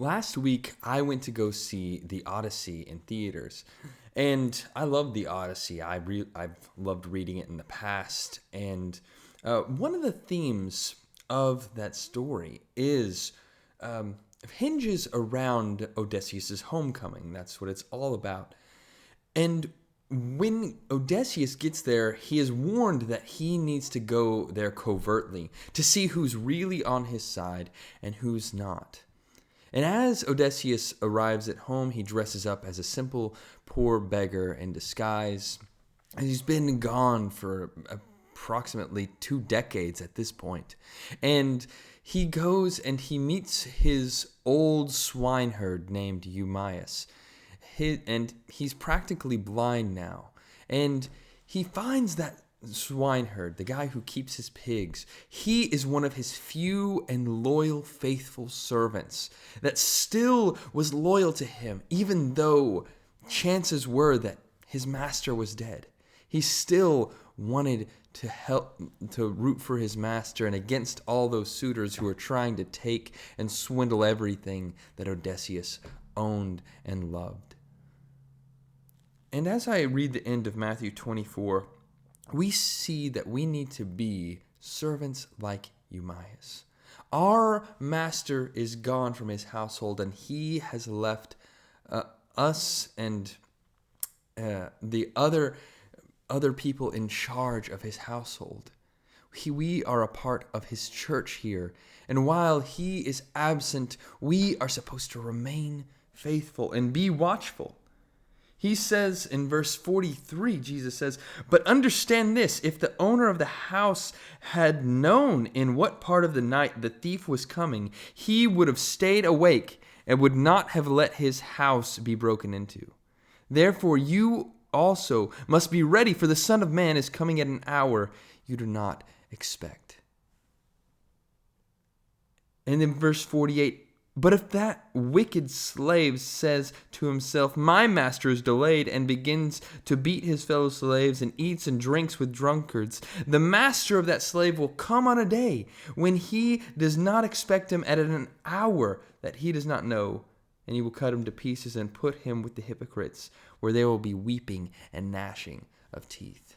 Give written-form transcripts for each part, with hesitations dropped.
Last week, I went to go see the Odyssey in theaters, and I love the Odyssey. I've loved reading it in the past, and one of the themes of that story is hinges around Odysseus' homecoming. That's what it's all about. And when Odysseus gets there, he is warned that he needs to go there covertly to see who's really on his side and who's not. And as Odysseus arrives at home, he dresses up as a simple, poor beggar in disguise. He's been gone for approximately 2 decades at this point. And he goes and he meets his old swineherd named Eumaeus. And he's practically blind now. And he finds that swineherd, the guy who keeps his pigs, he is one of his few and loyal, faithful servants that still was loyal to him, even though chances were that his master was dead. He still wanted to help, to root for his master, and against all those suitors who were trying to take and swindle everything that Odysseus owned and loved. And as I read the end of Matthew 24, we see that we need to be servants like Eumaeus. Our master is gone from his household, and he has left us and the other people in charge of his household. We are a part of his church here, and while he is absent, we are supposed to remain faithful and be watchful. He says in verse 43, Jesus says, "But understand this, if the owner of the house had known in what part of the night the thief was coming, he would have stayed awake and would not have let his house be broken into. Therefore you also must be ready, for the Son of Man is coming at an hour you do not expect." And in verse 48, "But if that wicked slave says to himself, 'My master is delayed,' and begins to beat his fellow slaves and eats and drinks with drunkards, the master of that slave will come on a day when he does not expect him, at an hour that he does not know, and he will cut him to pieces and put him with the hypocrites, where there will be weeping and gnashing of teeth."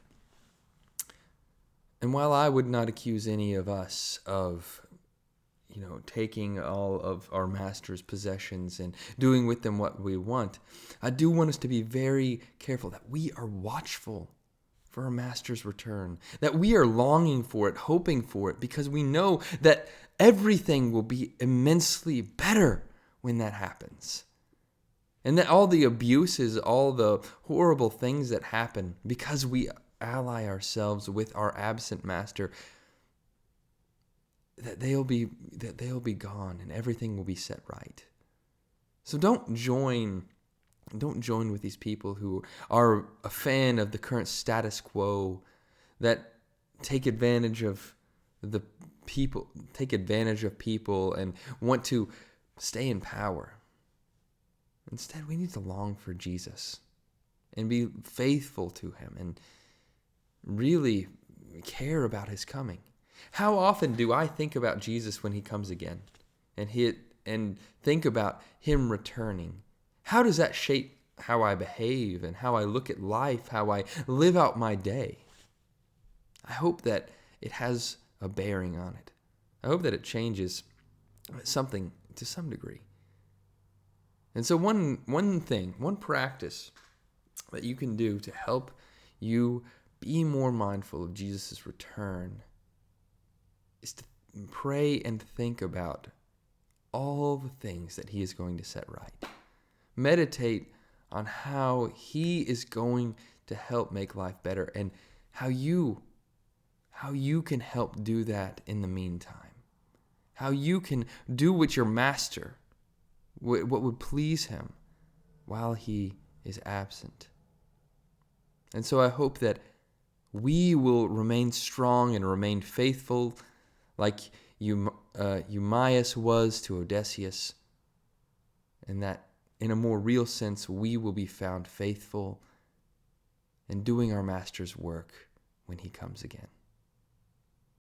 And while I would not accuse any of us of taking all of our master's possessions and doing with them what we want, I do want us to be very careful that we are watchful for our master's return, that we are longing for it, hoping for it, because we know that everything will be immensely better when that happens. And that all the abuses, all the horrible things that happen because we ally ourselves with our absent master, that they'll be gone and everything will be set right. So don't join with these people who are a fan of the current status quo, that take advantage of people and want to stay in power. Instead, we need to long for Jesus and be faithful to him and really care about his coming. How often do I think about Jesus when he comes again and think about him returning? How does that shape how I behave and how I look at life, how I live out my day? I hope that it has a bearing on it. I hope that it changes something to some degree. And so one practice that you can do to help you be more mindful of Jesus' return is to pray and think about all the things that he is going to set right. Meditate on how he is going to help make life better and how you can help do that in the meantime. How you can do what your master, what would please him while he is absent. And so I hope that we will remain strong and remain faithful like Eumaeus was to Odysseus, and that in a more real sense we will be found faithful and doing our master's work when he comes again.